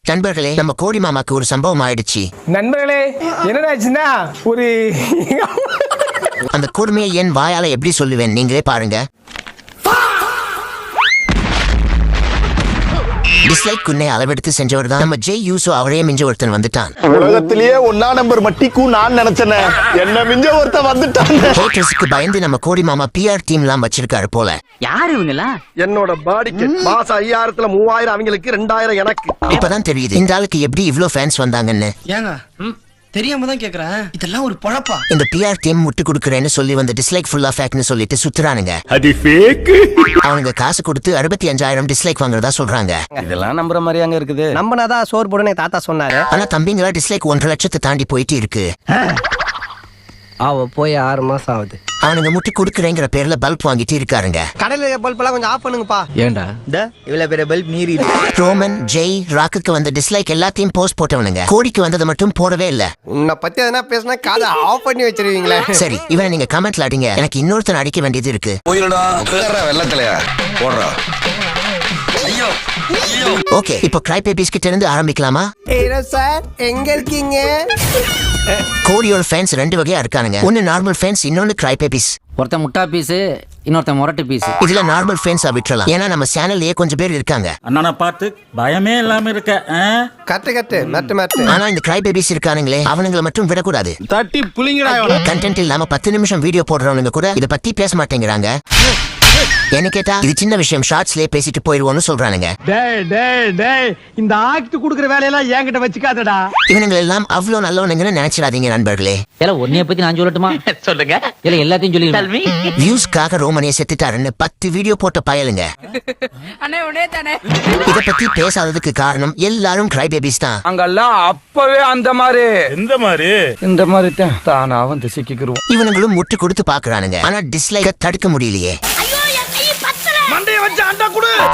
நண்பர்களே, நம்ம கோடி மாமாக்கு ஒரு சம்பவம் ஆயிடுச்சு. நண்பர்களே, என்னடாச்சுன்னா ஒரு அந்த கொடுமையை என் வாயால எப்படி சொல்லுவேன் நீங்களே பாருங்க. டிஸ்லைக் குன்னை அளவெடுத்து செஞ்சவர் தான் நம்ம ஜெய் யூசோ. அவரே மிஞ்ச ஒருத்தன் வந்துட்டான். உலகத்திலேயே 1 நம்பர் மட்டிக்கும் நான் நினைச்சேன், என்ன மிஞ்ச ஒருத்தன் வந்துட்டான். ஹேட்டர்ஸ்க்கு பயந்து நம்ம கோடி மாமா PR டீம் எல்லாம் வச்சிருக்காரு போல. யாரு இவங்களா? என்னோட பாடிக்கு மாசம் 5000ல 3000 அவங்களுக்கு 2000 எனக்கு. இப்பதான் தெரியுது இந்த ஆளுக்கு எப்படி இவ்ளோ ஃபேன்ஸ் வந்தாங்கன்னு. ஏங்க தெரியாம தான் கேக்குறேன், இதெல்லாம் ஒரு பொழப்பா? இந்த PR டீம் முட்டு கொடுக்குறேன்னு சொல்லி வந்து டிஸ்லைக் ஃபுல்லா ஃபேக்னு சொல்லிட்டு சுத்துறானுங்க. அது ஃபேக். அவனுங்க காசு கொடுத்து 65,000 டிஸ்லைக் வாங்குறதா சொல்றாங்க. இதெல்லாம் நம்புற மாதிரி அங்க இருக்குது. நம்பனாதான் சோறு போடுனே தாத்தா சொன்னாரு. ஆனா தம்பிங்களா டிஸ்லைக் 1.5 லட்சத்தை தாண்டி போயிட்டு இருக்கு. அவ போய் 6 மாசம் ஆகுது. அவனுங்க முட்டு கொடுக்குறேங்கிற பேர்ல பல்ப் வாங்கிட்டு இருக்காருங்க. கடையில பல்ப் எல்லாம் கொஞ்சம் ஆஃப் பண்ணுங்கப்பா. ஏண்டா இவ்வளவு பெரிய பல்ப் நீரி. ரோமன், ஜெய், ராக்குக்கு வந்த டிஸ்லைக் எல்லாத்தையும் போஸ்ட் போட்டவனுங்க. கோடிக்கு வந்ததை மட்டும் போடவே இல்ல. உன்னை பத்தி எதனா பேசினா காதை ஆஃப் பண்ணி வச்சிருவீங்களே. சரி, இவனை நீங்க கமெண்ட்ல அடிங்க. எனக்கு இன்னொருத்தன் அடிக்க வேண்டியது இருக்கு. வெள்ளத்திலயா போடுறா. ஓகே, இப்போ கிரை பேபிஸ் கிட்ட இருந்து ஆரம்பிக்கலாமா? சார் எங்க இருக்கீங்க? கோடியோட ஃபேன்ஸ் 2 வகையா இருக்கானுங்க. ஒன்னு நார்மல் ஃபேன்ஸ், இன்னொன்னு கிரை பேபிஸ். ஒருத்தன் முட்டா பீஸ், இன்னொருத்தன் முரட்டு பீஸ். இதுல நார்மல் ஃபேன்ஸா விட்டுறலாம், ஏன்னா நம்ம சேனல்லயே கொஞ்சம் பேர் இருக்காங்க. அண்ணனை பார்த்து பயமே இல்லாம இருக்க. கட்டு மேட்டு. ஆனா இந்த கிரை பேபிஸ் இருக்கானுங்களே, அவனுங்களை மட்டும் விடக்கூடாது. தட்டி புளிங்கடா. கண்டென்ட் இல்லாம 10 நிமிஷம் வீடியோ போடுறவனுங்க கூட இத பத்தி பேச மாட்டேங்கிறாங்க. என்ன கேட்டா இது சின்ன விஷயம், ஷார்ட்ஸ்லயே பேசிட்டு போயிருவோம்னு சொல்றானுங்க. இந்த ஆக்ட் குடுக்குற வேலையெல்லாம் என்கிட்ட வச்சுக்காதடா. இவனுங்க எல்லாம் அவ்வளவு நல்லவனுங்கன்னு நினைச்சிடாதீங்க நண்பர்களே. ஏல உன்னைய பத்தி நான் சொல்லட்டுமா? சொல்லுங்க. இல்ல எல்லாத்தையும் சொல்லி. வியூஸ்க்காக ரோமனிய செத்துட்டாருன்னு 10 வீடியோ போட்ட பயலுங்க. இத பத்தி பேசாததுக்கு காரணம் எல்லாரும் கிரை பேபிஸ் தான். அங்கெல்லாம் அப்பவே அந்த மாதிரி இந்த மாதிரி தானா வந்து சிக்கிக்குருவோம். இவனுங்களும் முட்டு கொடுத்து பாக்குறானுங்க, ஆனா டிஸ்லைக்க தடுக்க முடியலையே.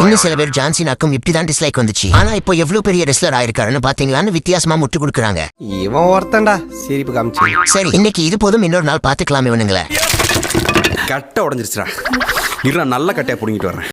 இன்னும் சில பேர் ஜான்சினாக்கும் இப்படிதான் டிஸ்லைக் வந்துச்சு. ஆனா இப்போ எவ்வளவு பெரிய ரெஸ்லர் ஆயிருக்காருன்னு பாத்தீங்களான்னு வித்தியாசமா முட்டு கொடுக்குறாங்க. இவன் ஒருத்தன்டா சிரிப்பு காமிச்சு. சரி, இன்னைக்கு இது போதும், இன்னொரு நாள் பாத்துக்கலாம் இவனுங்கள. கட்டை உடஞ்சிருச்சுடா. நல்ல கட்டையா புடிங்கிட்டு வரேன்.